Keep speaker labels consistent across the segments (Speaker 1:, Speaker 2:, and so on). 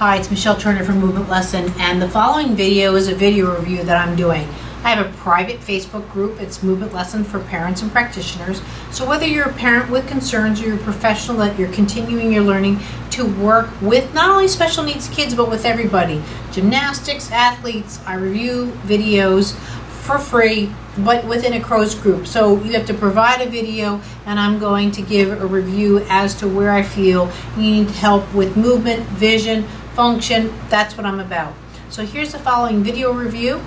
Speaker 1: Hi, it's Michelle Turner from Movement Lesson, and the following video is a video review that I'm doing. I have a private Facebook group. It's Movement Lesson for parents and practitioners. So whether you're a parent with concerns or you're a professional that you're continuing your learning to work with not only special needs kids but with everybody, gymnastics, athletes, I review videos for free but within a closed group. So you have to provide a video, and I'm going to give a review as to where I feel you need help with movement, vision, function. That's what I'm about. So here's the following video review.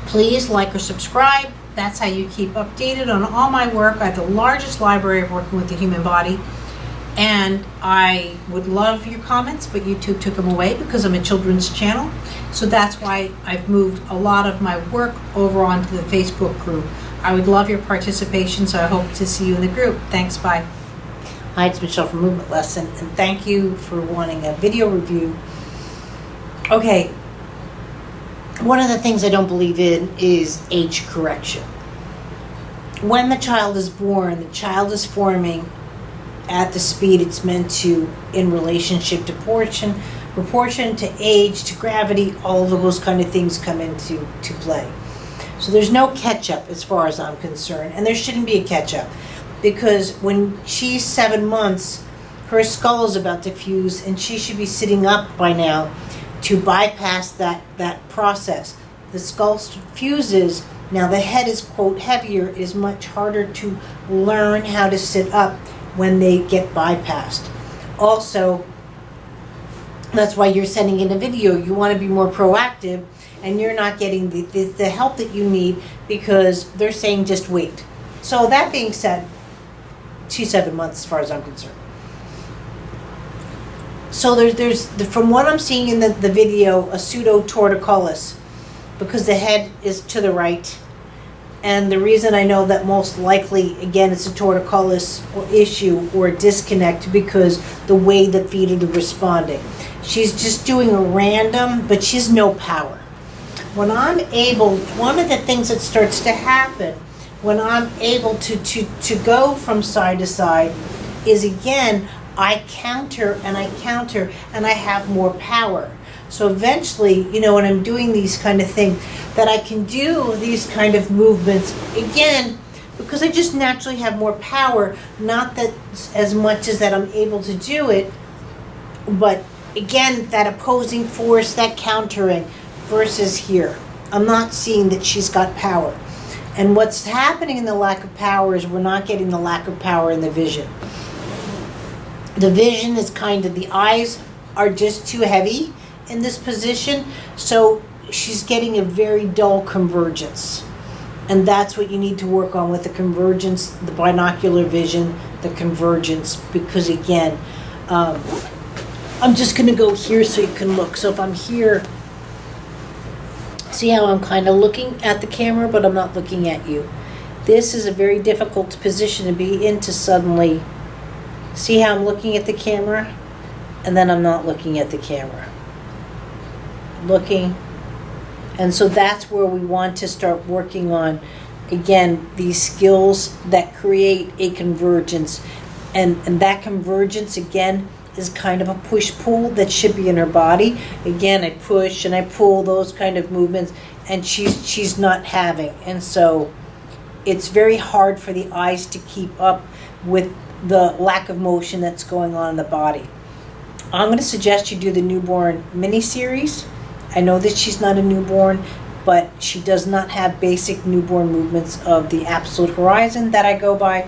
Speaker 1: Please like or subscribe. That's how you keep updated on all my work. I have the largest library of working with the human body, and I would love your comments, but YouTube took them away because I'm a children's channel. So that's why I've moved a lot of my work over onto the Facebook group. I would love your participation, so I hope to see you in the group. Thanks, bye. Hi, it's Michelle from Movement Lesson, and thank you for wanting a video review. Okay, one of the things I don't believe in is age correction. When the child is born, the child is forming at the speed it's meant to in relationship to proportion to age, to gravity. All of those kind of things come into play. So there's no catch-up as far as I'm concerned, and there shouldn't be a catch-up, because when she's 7 months, her skull is about to fuse, and she should be sitting up by now to bypass that process. The skull fuses. Now the head is, quote, heavier, is much harder to learn how to sit up when they get bypassed. Also, that's why you're sending in a video. You want to be more proactive, and you're not getting the help that you need because they're saying just wait. So that being said, she's 7 months as far as I'm concerned. So there's from what I'm seeing in the video, a pseudo torticollis, because the head is to the right. And the reason I know that most likely, again, it's a torticollis issue or a disconnect because the way the feet are responding. She's just doing a random, but she has no power. When I'm able, one of the things that starts to happen when I'm able to go from side to side is, again, I counter and I have more power. So eventually, when I'm doing these kind of things, that I can do these kind of movements, again, because I just naturally have more power, not that as much as that I'm able to do it, but again, that opposing force, that countering, versus here. I'm not seeing that she's got power. And what's happening in the lack of power is we're not getting the lack of power in the vision. The vision is the eyes are just too heavy in this position, so she's getting a very dull convergence, and that's what you need to work on with the convergence, the binocular vision, the convergence, because again, I'm just going to go here so you can look. So if I'm here, see how I'm kind of looking at the camera, but I'm not looking at you. This is a very difficult position to be in, to suddenly see how I'm looking at the camera, and then I'm not looking at the camera. Looking. And so that's where we want to start working on, again, these skills that create a convergence. And that convergence, again, is kind of a push-pull that should be in her body. Again, I push and I pull, those kind of movements, and she's not having. And so it's very hard for the eyes to keep up with the lack of motion that's going on in the body. I'm going to suggest you do the newborn mini-series. I know that she's not a newborn, but she does not have basic newborn movements of the absolute horizon that I go by,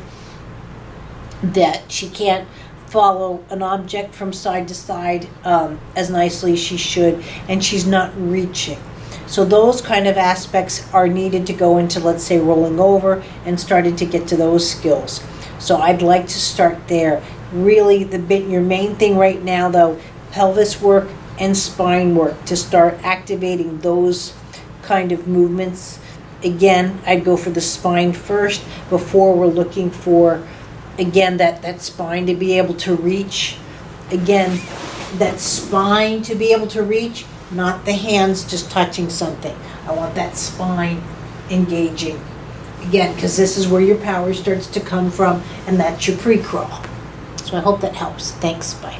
Speaker 1: that she can't follow an object from side to side as nicely as she should, and she's not reaching. So those kind of aspects are needed to go into, let's say, rolling over and starting to get to those skills. So I'd like to start there. Really, your main thing right now, though, pelvis work and spine work, to start activating those kind of movements. Again, I'd go for the spine first before we're looking for, again, that spine to be able to reach. Again, that spine to be able to reach, not the hands just touching something. I want that spine engaging. Again, because this is where your power starts to come from, and that's your pre-crawl. So I hope that helps. Thanks. Bye.